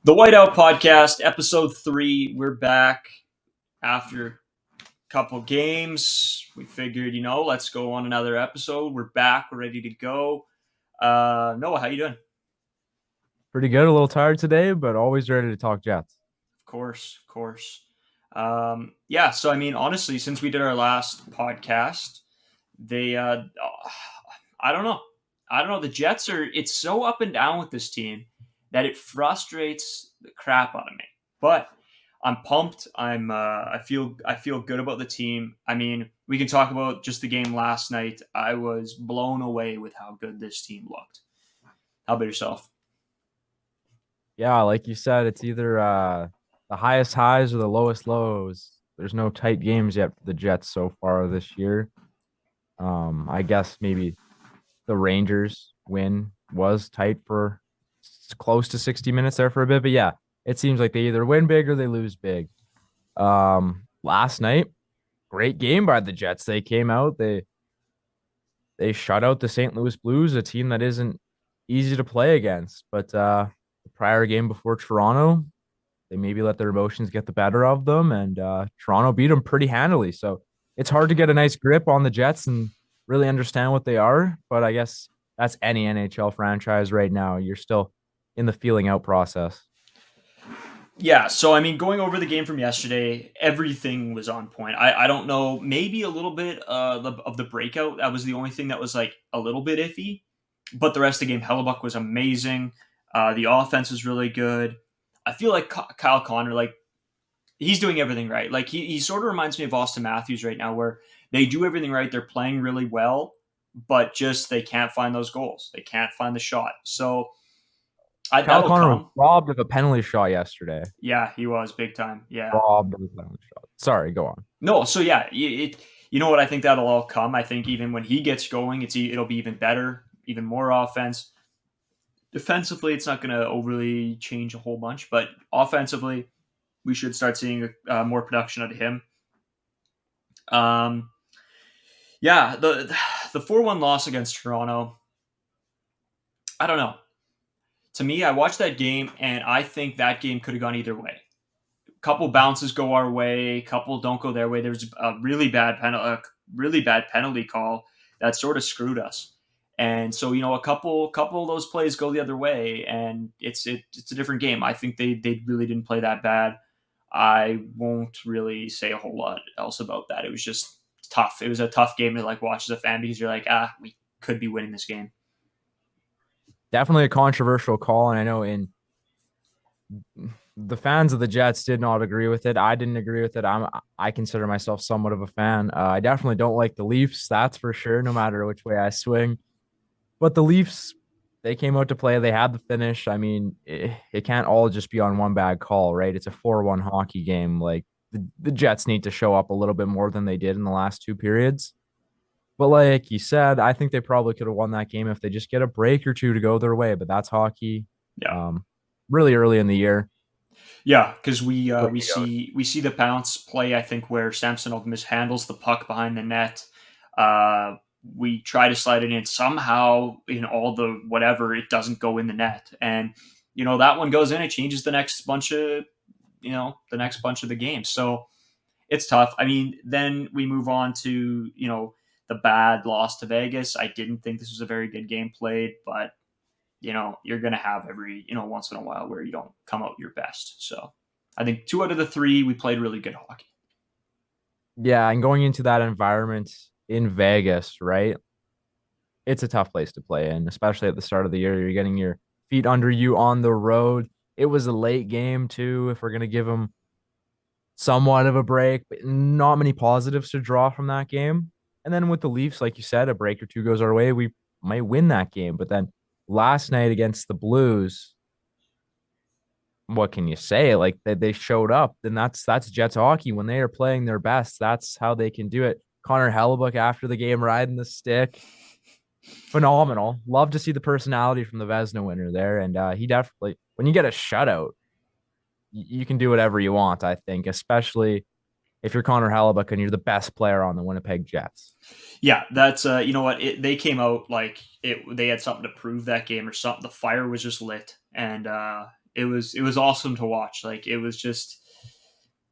The Whiteout Podcast, episode 3. We're back after a couple games. We figured, let's go on another episode. We're back. We're ready to go. Noah, how you doing? Pretty good. A little tired today, but always ready to talk Jets. Of course, of course. Yeah, so I mean, honestly, since we did our last podcast, they, I don't know. I don't know. The Jets it's so up and down with this team that it frustrates the crap out of me. But I'm pumped. I feel good about the team. I mean, we can talk about just the game last night. I was blown away with how good this team looked. How about yourself? Yeah, like you said, it's either the highest highs or the lowest lows. There's no tight games yet for the Jets so far this year. I guess maybe the Rangers win was tight for close to 60 minutes there for a bit, but yeah, it seems like they either win big or they lose big. Last night, great game by the Jets. They came out, they shut out the St. Louis Blues, a team that isn't easy to play against. But the prior game before Toronto, they maybe let their emotions get the better of them, and Toronto beat them pretty handily. So it's hard to get a nice grip on the Jets and really understand what they are. But I guess that's any NHL franchise right now. You're still in the feeling out process. Yeah, so I mean, going over the game from yesterday, everything was on point. I don't know, maybe a little bit of the breakout. That was the only thing that was like a little bit iffy, but the rest of the game, Hellebuck was amazing. The offense was really good. I feel like Kyle Connor, like he's doing everything right. Like he sort of reminds me of Austin Matthews right now, where they do everything right. They're playing really well, but just they can't find those goals. They can't find the shot. So Kyle that'll Connor was come. robbed of a penalty shot yesterday. Yeah, he was big time. Yeah. Robbed of a penalty shot. Sorry, go on. No, so yeah, you know what? I think that'll all come. I think even when he gets going, it'll be even better, even more offense. Defensively, it's not going to overly change a whole bunch, but offensively, we should start seeing more production out of him. Um, yeah, the 4-1 loss against Toronto. I don't know. To me, I watched that game, and I think that game could have gone either way. Couple bounces go our way, couple don't go their way. There's a really bad penalty call that sort of screwed us. And so, a couple of those plays go the other way, and it's a different game. I think they really didn't play that bad. I won't really say a whole lot else about that. It was just tough. It was a tough game to like watch as a fan because you're like, we could be winning this game. Definitely a controversial call, and I know in the fans of the Jets did not agree with it. I didn't agree with it. I consider myself somewhat of a fan. I definitely don't like the Leafs, that's for sure, no matter which way I swing. But the Leafs, they came out to play. They had the finish. I mean, it can't all just be on one bad call, right? It's a 4-1 hockey game. Like the Jets need to show up a little bit more than they did in the last two periods. But like you said, I think they probably could have won that game if they just get a break or two to go their way. But that's hockey. Yeah. Um, really early in the year. Yeah, because we Way we to go. see we see the bounce play. I think where Samsonov mishandles the puck behind the net. Uh, we try to slide it in somehow. In all the whatever, it doesn't go in the net, and that one goes in. It changes the next bunch of the game. So it's tough. I mean, then we move on to the bad loss to Vegas. I didn't think this was a very good game played, but you're going to have every, once in a while where you don't come out your best. So I think 2 out of the 3, we played really good hockey. Yeah, and going into that environment in Vegas, right? It's a tough place to play in, especially at the start of the year. You're getting your feet under you on the road. It was a late game too. If we're gonna give them somewhat of a break, but not many positives to draw from that game. And then with the Leafs, like you said, a break or two goes our way, we might win that game. But then last night against the Blues, what can you say? Like they showed up, then that's Jets hockey when they are playing their best. That's how they can do it. Connor Hellebuck after the game riding the stick, phenomenal. Love to see the personality from the Vesna winner there, and he definitely when you get a shutout, you can do whatever you want. I think, especially if you're Connor Hellebuck and you're the best player on the Winnipeg Jets. Yeah, that's you know what they came out like it. They had something to prove that game or something. The fire was just lit, and It was awesome to watch. Like it was just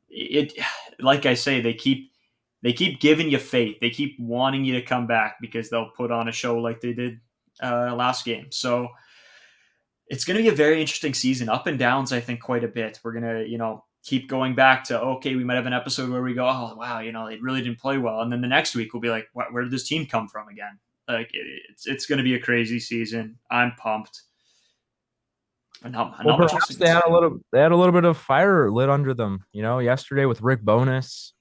it. Like I say, they keep giving you faith. They keep wanting you to come back because they'll put on a show like they did last game. So it's going to be a very interesting season. Up and downs, I think, quite a bit. We're gonna, keep going back to okay, we might have an episode where we go, oh wow, they really didn't play well, and then the next week we'll be like, where did this team come from again? Like it's going to be a crazy season. I'm pumped. And Well, not much else I perhaps can say. they had a little bit of fire lit under them, yesterday with Rick Bonus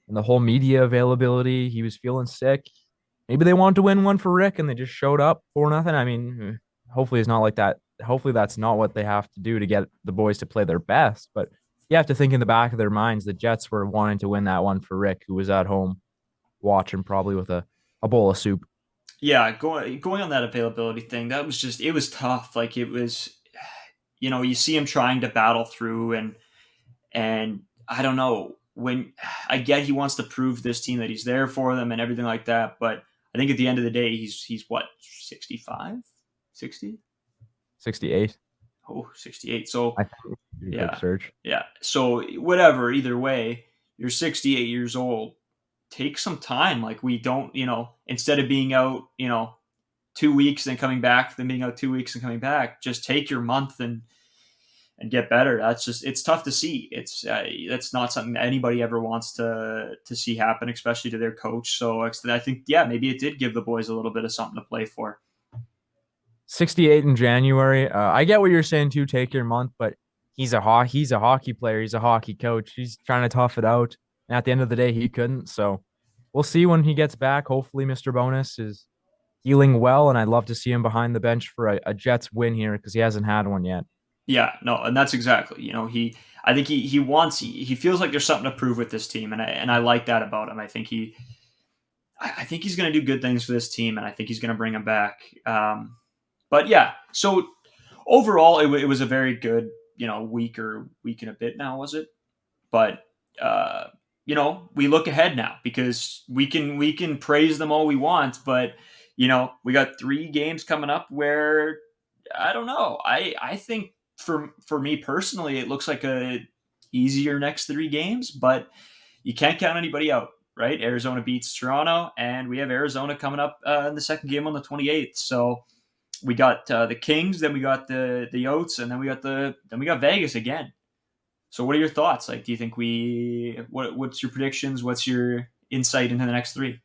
and the whole media availability. He was feeling sick. Maybe they wanted to win one for Rick and they just showed up for nothing. I mean, hopefully it's not like that. Hopefully that's not what they have to do to get the boys to play their best. But you have to think in the back of their minds, the Jets were wanting to win that one for Rick, who was at home watching probably with a bowl of soup. Yeah, going on that availability thing, that was just it was tough. Like it was, you see him trying to battle through, and I don't know when I get he wants to prove this team that he's there for them and everything like that, but I think at the end of the day he's what 65, 60, 68. oh 68. So I think do a quick yeah, search. yeah. So whatever, either way, you're 68 years old. Take some time. Like we don't, instead of being out, 2 weeks and coming back, then being out 2 weeks and coming back, just take your month and get better. That's just it's tough to see. It's that's not something that anybody ever wants to see happen, especially to their coach. So I think yeah, maybe it did give the boys a little bit of something to play for. 68 in January. I get what you're saying too. Take your month, but he's a hockey player. He's a hockey coach. He's trying to tough it out. And at the end of the day, he couldn't. So we'll see when he gets back. Hopefully, Mr. Bonus is healing well, and I'd love to see him behind the bench for a Jets win here because he hasn't had one yet. Yeah, no, and that's exactly. I think he wants he feels like there's something to prove with this team, and I like that about him. I think he's going to do good things for this team, and I think he's going to bring him back. But yeah, so overall, it was a very good week or week and a bit now, was it? But uh, we look ahead now because we can praise them all we want, but we got 3 games coming up where I don't know. I think for me personally, it looks like a easier next 3 games, but you can't count anybody out, right? Arizona beats Toronto, and we have Arizona coming up in the second game on the 28th. So we got the Kings, then we got the Yotes, and then we got Vegas again. So what are your thoughts? Like, do you think what's your predictions? What's your insight into the next 3?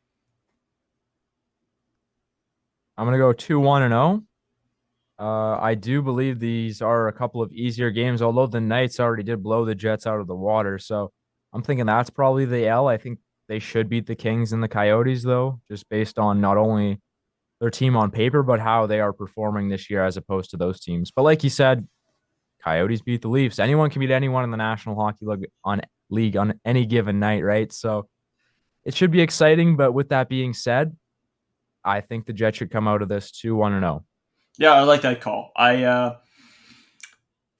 I'm gonna go 2-1-0. I do believe these are a couple of easier games, although the Knights already did blow the Jets out of the water. So I'm thinking that's probably the L. I think they should beat the Kings and the Coyotes, though, just based on not only their team on paper, but how they are performing this year as opposed to those teams. But like you said, Coyotes beat the Leafs. Anyone can beat anyone in the National Hockey League on any given night, right? So it should be exciting. But with that being said, I think the Jets should come out of this 2-1-0. Yeah, I like that call.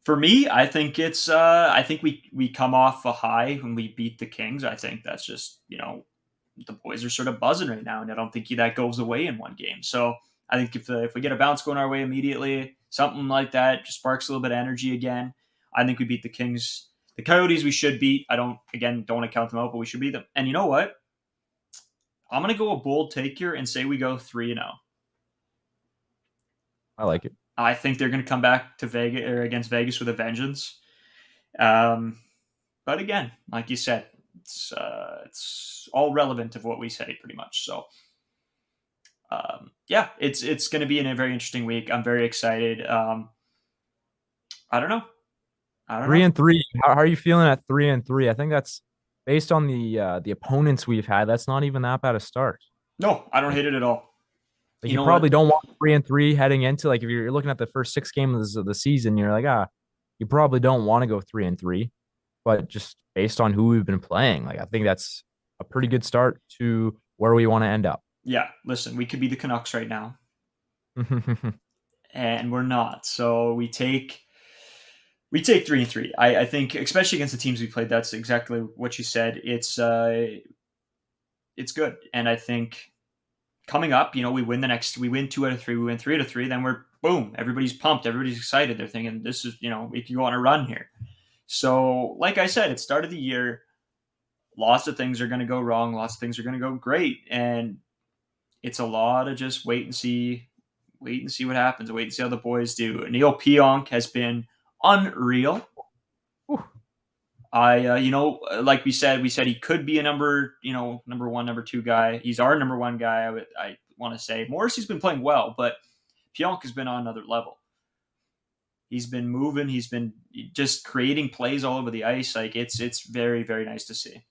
For me, I think I think we come off a high when we beat the Kings. I think that's just the boys are sort of buzzing right now, and I don't think that goes away in one game. So I think if we get a bounce going our way immediately, something like that just sparks a little bit of energy again. I think we beat the Kings. The Coyotes we should beat. I don't want to count them out, but we should beat them. And you know what? I'm gonna go a bold take here and say we go 3-0. I like it. I think they're gonna come back to Vegas or against Vegas with a vengeance. Um, but again, like you said, it's all relevant of what we say pretty much. So yeah, it's going to be in a very interesting week. I'm very excited. I don't know. I don't Three know. and three. How are you feeling at 3-3? I think that's based on the opponents we've had. That's not even that bad a start. No, I don't Like, hate it at all. like You you know probably what? don't want 3-3 heading into like if you're looking at the first 6 games of the season, you're like, you probably don't want to go 3-3. But just based on who we've been playing, like I think that's a pretty good start to where we want to end up. Yeah, listen, we could be the Canucks right now, and we're not. So we take 3-3. I think, especially against the teams we played, that's exactly what you said. It's good, and I think coming up, we win 2 out of 3, we win 3 out of 3, then boom, everybody's pumped, everybody's excited. They're thinking this is, we can go on a run here. So, like I said, it started the year. Lots of things are going to go wrong. Lots of things are going to go great, and it's a lot of just wait and see what happens. Wait and see how the boys do. Neil Pionk has been unreal. Whew. Like we said he could be a number one, number two guy. He's our number one guy. I want to say Morrissey's been playing well, but Pionk has been on another level. He's been moving. He's been just creating plays all over the ice. Like it's very very nice to see.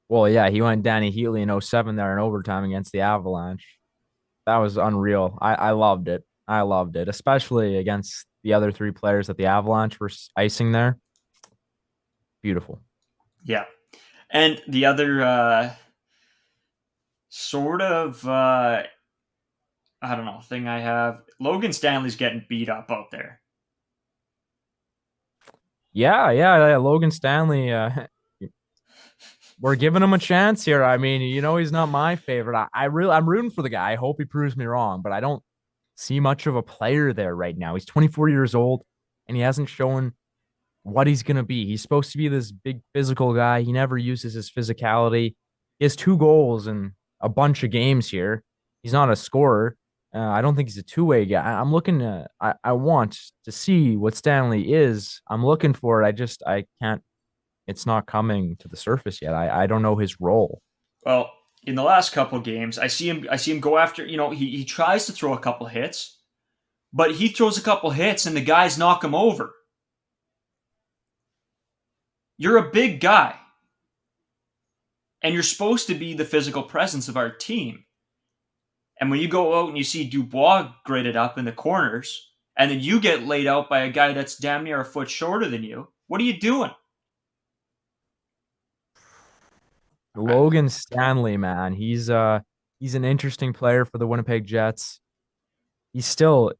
Well, yeah, he went Danny Heatley in '07 there in overtime against the Avalanche. That was unreal. I loved it. I loved it, especially against the other three players that the Avalanche were icing there. Beautiful. Yeah, and the other sort of I don't know thing I have Logan Stanley's getting beat up out there. Yeah. Logan Stanley, we're giving him a chance here. I mean, he's not my favorite. I'm rooting for the guy. I hope he proves me wrong, but I don't see much of a player there right now. He's 24 years old and he hasn't shown what he's going to be. He's supposed to be this big physical guy. He never uses his physicality. He has 2 goals in a bunch of games here. He's not a scorer. I don't think he's a two-way guy. I'm looking to, I want to see what Stanley is. I'm looking for it. I can't, it's not coming to the surface yet. I don't know his role. Well, in the last couple of games, I see him go after. He tries to throw a couple hits, but he throws a couple hits and the guys knock him over. You're a big guy, and you're supposed to be the physical presence of our team. And when you go out and you see Dubois gritted up in the corners, and then you get laid out by a guy that's damn near a foot shorter than you, what are you doing? I, Logan Stanley, man, he's an interesting player for the Winnipeg Jets. He's still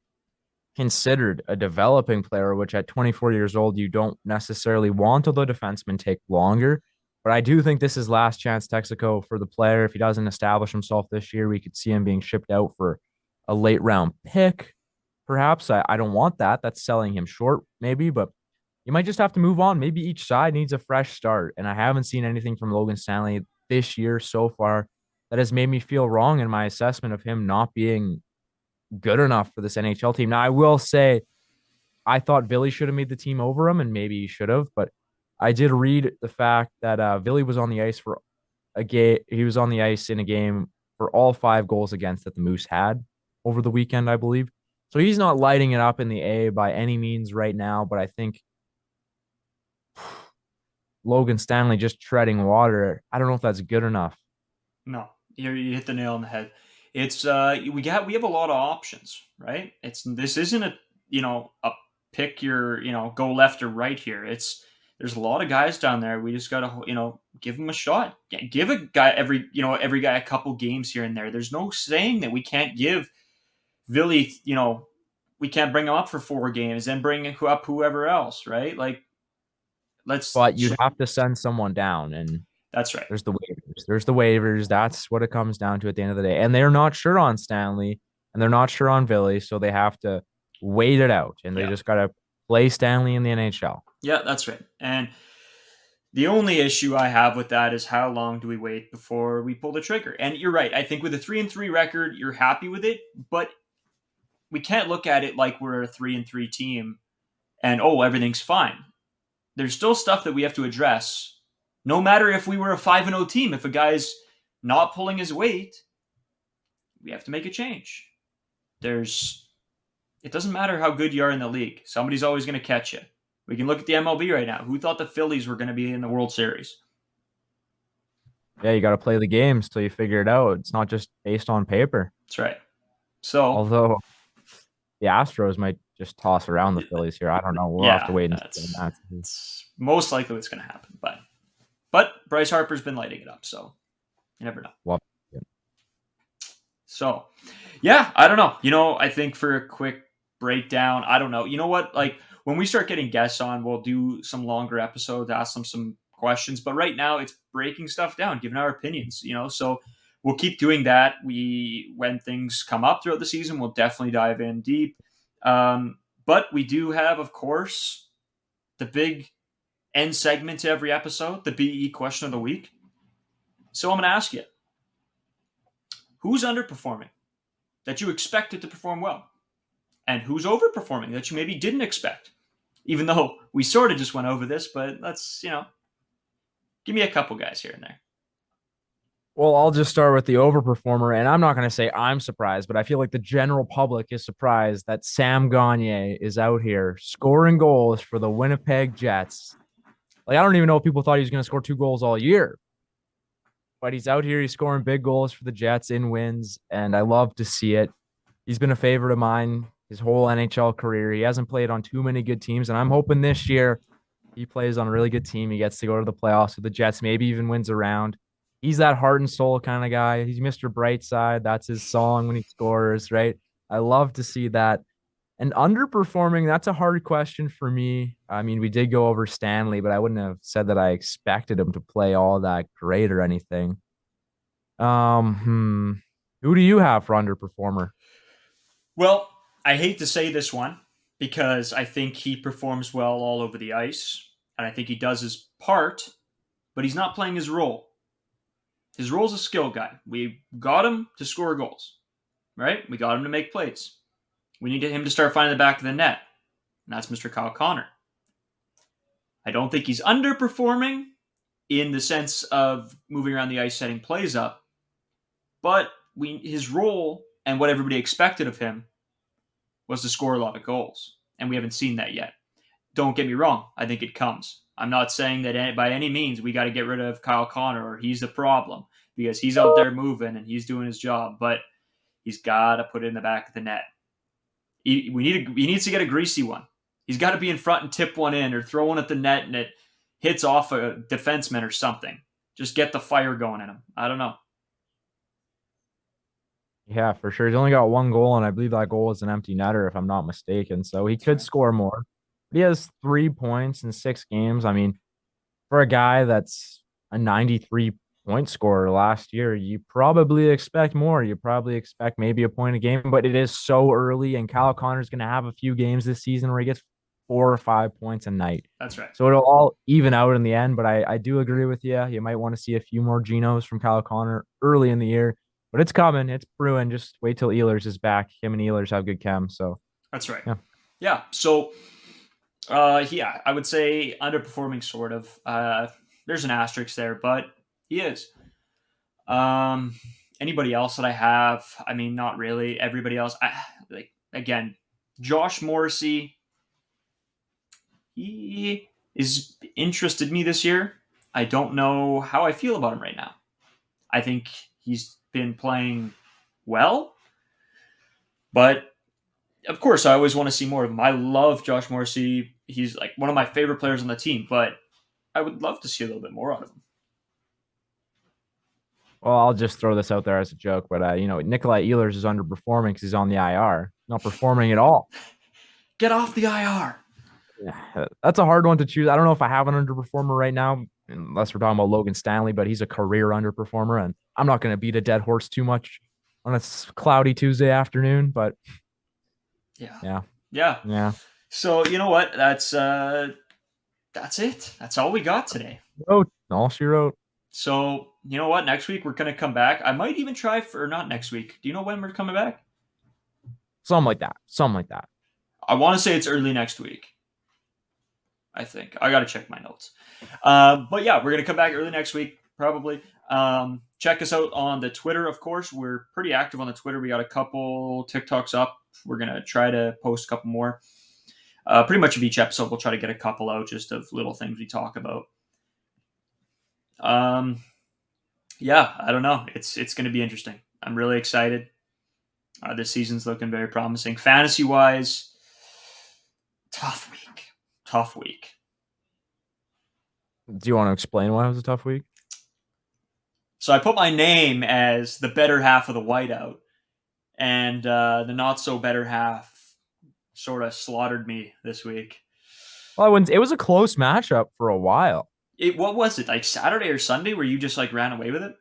considered a developing player, which at 24 years old, you don't necessarily want, although defensemen take longer. But I do think this is last chance Texaco for the player. If he doesn't establish himself this year, we could see him being shipped out for a late round pick. Perhaps I don't want that. That's selling him short, maybe, but you might just have to move on. Maybe each side needs a fresh start. And I haven't seen anything from Logan Stanley this year so far that has made me feel wrong in my assessment of him not being good enough for this NHL team. Now, I will say, I thought Billy should have made the team over him, and maybe he should have, but I did read the fact that Billy was on the ice for a game. He was on the ice in a game for all 5 goals against that the Moose had over the weekend, I believe. So he's not lighting it up in the A by any means right now, but I think Logan Stanley just treading water. I don't know if that's good enough. no, you hit the nail on the head. It's we have a lot of options, right? This isn't a pick your go left or right here. There's a lot of guys down there. We just gotta give them a shot. Give a guy every guy a couple games here and there. There's no saying that we can't give Billy we can't bring him up for 4 games and bring up whoever else, right? Like let's. But you'd have to send someone down, and That's right. there's the waivers. There's the waivers. That's what it comes down to at the end of the day. And they're not sure on Stanley and they're not sure on Billy. So they have to wait it out and they Yeah, just got to play Stanley in the NHL. yeah, that's right. And the only issue I have with that is how long do we wait before we pull the trigger? And you're right. I think with a 3-3 record, you're happy with it, but we can't look at it like we're a 3-3 team and everything's fine. There's still stuff that we have to address. No matter if we were a 5-0 team, if a guy's not pulling his weight, we have to make a change. It doesn't matter how good you are in the league. Somebody's always going to catch you. We can look at the MLB right now. Who thought the Phillies were going to be in the World Series? Yeah, you got to play the games till you figure it out. It's not just based on paper. That's right. So, Although the Astros might just toss around the Phillies here. I don't know. We'll have to yeah, wait and see that's on that. it's most likely what's going to happen. But Bryce Harper's been lighting it up, so you never know. Well, So, yeah, I don't know. I think for a quick breakdown, I don't know. You know what? Like when we start getting guests on, we'll do some longer episodes, ask them some questions. But right now, it's breaking stuff down, giving our opinions. So we'll keep doing that. When things come up throughout the season, we'll definitely dive in deep. But we do have, of course, the big end segment to every episode, the BE question of the week. So I'm going to ask you, who's underperforming that you expected to perform well? And who's overperforming that you maybe didn't expect? Even though we sort of just went over this, but let's give me a couple guys here and there. Well, I'll just start with the overperformer, and I'm not going to say I'm surprised, but I feel like the general public is surprised that Sam Gagner is out here scoring goals for the Winnipeg Jets. Like, I don't even know if people thought he was going to score 2 goals all year, but he's out here. He's scoring big goals for the Jets in wins, and I love to see it. He's been a favorite of mine his whole NHL career. He hasn't played on too many good teams, and I'm hoping this year he plays on a really good team. He gets to go to the playoffs with the Jets, maybe even wins a round. He's that heart and soul kind of guy. He's Mr. Brightside. That's his song when he scores, right? I love to see that. And underperforming, that's a hard question for me. I mean, we did go over Stanley, but I wouldn't have said that I expected him to play all that great or anything. Who do you have for underperformer? Well, I hate to say this one because I think he performs well all over the ice, and I think he does his part, but he's not playing his role. His role's a skill guy. We got him to score goals, right? We got him to make plays. We need him to start finding the back of the net, and that's Mr. Kyle Connor. I don't think he's underperforming in the sense of moving around the ice, setting plays up, but his role and what everybody expected of him was to score a lot of goals, and we haven't seen that yet. Don't get me wrong. I think it comes. I'm not saying that by any means we got to get rid of Kyle Connor or he's the problem because he's out there moving and he's doing his job, but he's got to put it in the back of the net. He needs to get a greasy one. He's got to be in front and tip one in or throw one at the net and it hits off a defenseman or something. Just get the fire going in him. I don't know. Yeah, for sure. He's only got 1 goal, and I believe that goal is an empty netter, if I'm not mistaken. So he That's could right. score more. He has 3 points in 6 games. I mean, for a guy that's a 93 point scorer last year, you probably expect more. You probably expect maybe a point a game, but it is so early, and Kyle Connor's going to have a few games this season where he gets 4 or 5 points a night. That's right. So it'll all even out in the end. But I do agree with you. You might want to see a few more Genos from Kyle Connor early in the year, but it's coming. It's brewing. Just wait till Ehlers is back. Him and Ehlers have good chem. So That's right. yeah. Yeah. So, yeah, I would say underperforming sort of. There's an asterisk there, but he is. Um, Anybody else that I have? I mean, not really. Everybody else, like again, Josh Morrissey. He is interested me this year. I don't know how I feel about him right now. I think he's been playing well, but of course, I always want to see more of him. I love Josh Morrissey. He's like one of my favorite players on the team, but I would love to see a little bit more out of him. Well, I'll just throw this out there as a joke, but Nikolai Ehlers is underperforming because he's on the IR, not performing at all. Get off the IR. Yeah, that's a hard one to choose. I don't know if I have an underperformer right now, unless we're talking about Logan Stanley, but he's a career underperformer, and I'm not going to beat a dead horse too much on a cloudy Tuesday afternoon. But Yeah. yeah, Yeah. yeah. So you know what? That's it. That's all we got today. Wrote all she wrote. So you know what? Next week we're gonna come back. I might even try for not next week. Do you know when we're coming back? Something like that. Something like that. I want to say it's early next week. I think I got to check my notes. But yeah, we're gonna come back early next week probably. Check us out on the Twitter, of course. We're pretty active on the Twitter. We got a couple TikToks up. We're gonna try to post a couple more. Pretty much of each episode, we'll try to get a couple out just of little things we talk about. Um, yeah, I don't know. It's going to be interesting. I'm really excited. This season's looking very promising. Fantasy wise, tough week. Tough week. Do you want to explain why it was a tough week? So I put my name as the better half of the whiteout, and the not so better half sort of slaughtered me this week. Well, it was a close matchup for a while. What was it, like Saturday or Sunday where you just like ran away with it?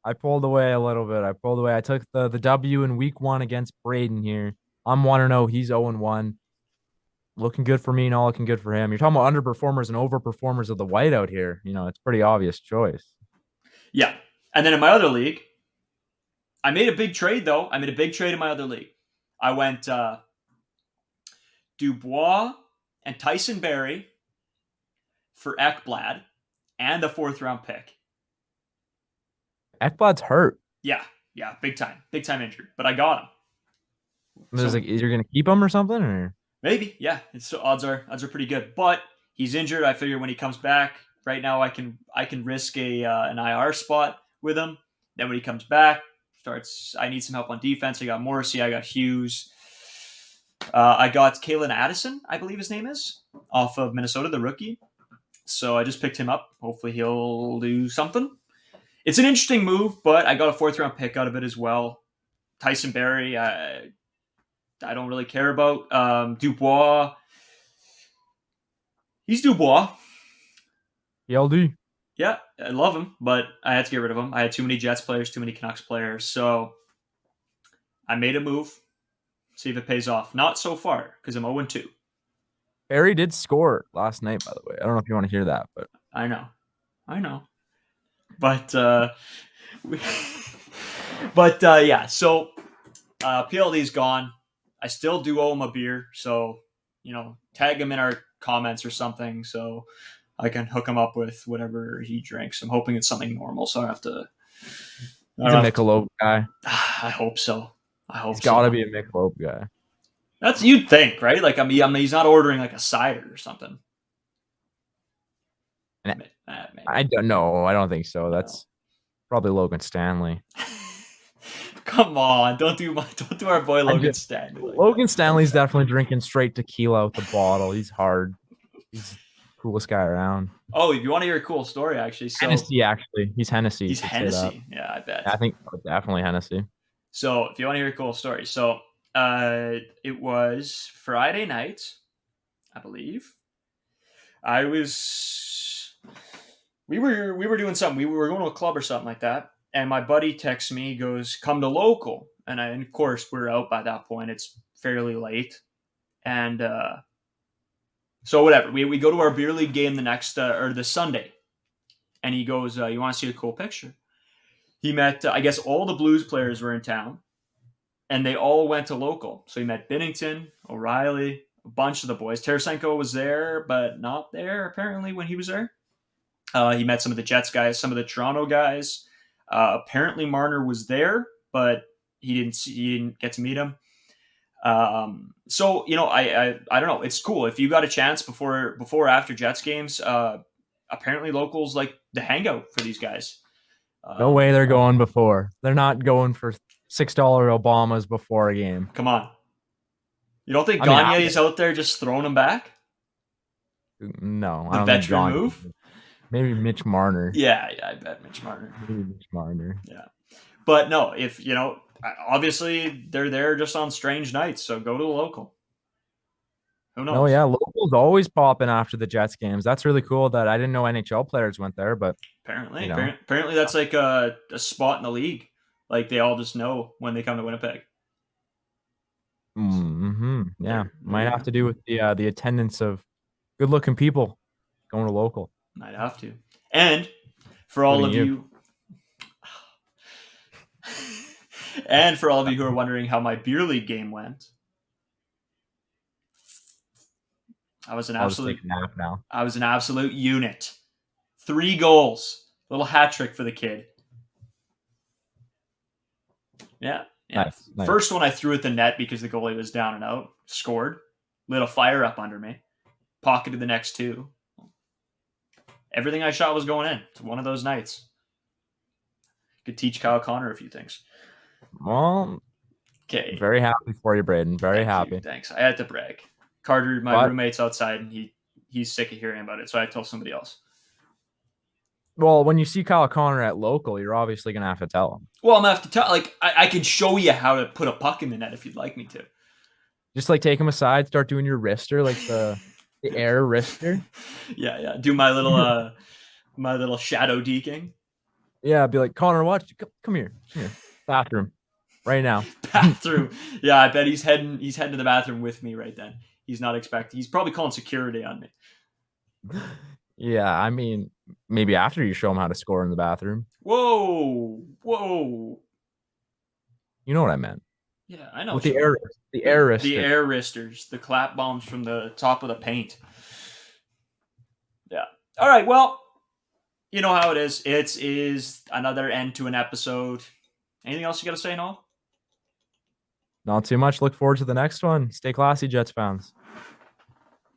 I pulled away a little bit. I pulled away. I took the W in week 1 against Braden here. I'm 1-0. He's 0-1. Looking good for me, not looking good for him. You're talking about underperformers and overperformers of the whiteout here. It's pretty obvious choice. Yeah. And then in my other league, I made a big trade though. I made a big trade in my other league. I went Dubois and Tyson Berry for Ekblad and a fourth round pick. Ekblad's hurt. Yeah, yeah, big time injured, but I got him. Is So you're gonna keep him or something? Or maybe, yeah. It's odds are pretty good, but he's injured. I figure when he comes back, right now I can risk a an IR spot with him. Then when he comes back, starts. I need some help on defense. I got Morrissey. I got Hughes. I got Kalen Addison, I believe his name is, off of Minnesota, the rookie. So I just picked him up. Hopefully he'll do something. It's an interesting move, but I got a fourth round pick out of it as well. Tyson Berry, I don't really care about. Dubois, he's Dubois. ELD? Yeah, I love him, but I had to get rid of him. I had too many Jets players, too many Canucks players. So I made a move. See if it pays off. Not so far because I'm 0-2. Barry did score last night, by the way. I don't know if you want to hear that, but I know. I know. But yeah. So PLD's gone. I still do owe him a beer, so tag him in our comments or something, so I can hook him up with whatever he drinks. I'm hoping it's something normal, so I don't have to. he's a Michelob guy. I hope so. He's got to be a Michelob guy. That's you'd think, right? Like he's not ordering like a cider or something. And I don't know. I don't think so. That's probably Logan Stanley. Come on, don't do our boy Logan Stanley. Like Logan Stanley's definitely drinking straight tequila out the bottle. He's hard. He's the coolest guy around. Oh, if you want to hear a cool story, actually, so Hennessy. Actually, he's Hennessy. He's Hennessy. Yeah, I bet. I think definitely Hennessy. So if you want to hear a cool story, so it was Friday night, I believe. We were doing something. We were going to a club or something like that. And my buddy texts me, he goes, come to local. And of course, we're out by that point. It's fairly late. And so whatever. We go to our beer league game the next, or the Sunday. And he goes, you want to see a cool picture? He met, I guess all the Blues players were in town. And they all went to local. So he met Binnington, O'Reilly, a bunch of the boys. Tarasenko was there, but not there apparently when he was there. He met some of the Jets guys, some of the Toronto guys. Apparently Marner was there, but he didn't get to meet him. So I don't know. It's cool if you got a chance before or after Jets games. Apparently locals like the hangout for these guys. No way they're going before. They're not going for $6 Obamas before a game. Come on. You don't think Gagne is out there just throwing them back? No, the veteran move. Maybe Mitch Marner. Yeah, I bet Mitch Marner. Maybe Mitch Marner. Yeah, but no, if obviously they're there just on strange nights, so go to the local. Who knows? Oh yeah, locals always popping after the Jets games. That's really cool. That I didn't know NHL players went there, but apparently that's like a spot in the league. Like they all just know when they come to Winnipeg. Mm-hmm. Yeah, might have to do with the attendance of good-looking people going to local. Might have to. And for all of you and for all of you who are wondering how my beer league game went, I was an absolute unit. 3 goals. Little hat trick for the kid. Yeah. Nice. First one I threw at the net because the goalie was down and out. Scored. Lit a fire up under me. Pocketed the next 2. Everything I shot was going in. It's one of those nights. Could teach Kyle Connor a few things. Well, okay. Very happy for you, Braden. Very happy. Thanks. I had to brag. Carter, my roommate's outside, and he's sick of hearing about it, so I told somebody else. Well, when you see Kyle Connor at local, you're obviously going to have to tell him. Well, I'm going to have to tell. Like, I can show you how to put a puck in the net if you'd like me to. Just, like, take him aside, start doing your wrister, like the air wrister. Yeah. Do my little shadow deking. Yeah, be like, Connor, watch. Come here. Come here. Bathroom. Right now. Bathroom. Yeah, I bet he's heading to the bathroom with me right then. He's not expecting. He's probably calling security on me. Yeah, I mean, maybe after you show him how to score in the bathroom. Whoa, whoa. You know what I meant. Yeah, I know With what you meant. the The air the wrister. air wristers, the clap bombs from the top of the paint. Yeah. All right. Well, you know how it is. It is another end to an episode. Anything else you got to say, Noel? Not too much. Look forward to the next one. Stay classy, Jets fans.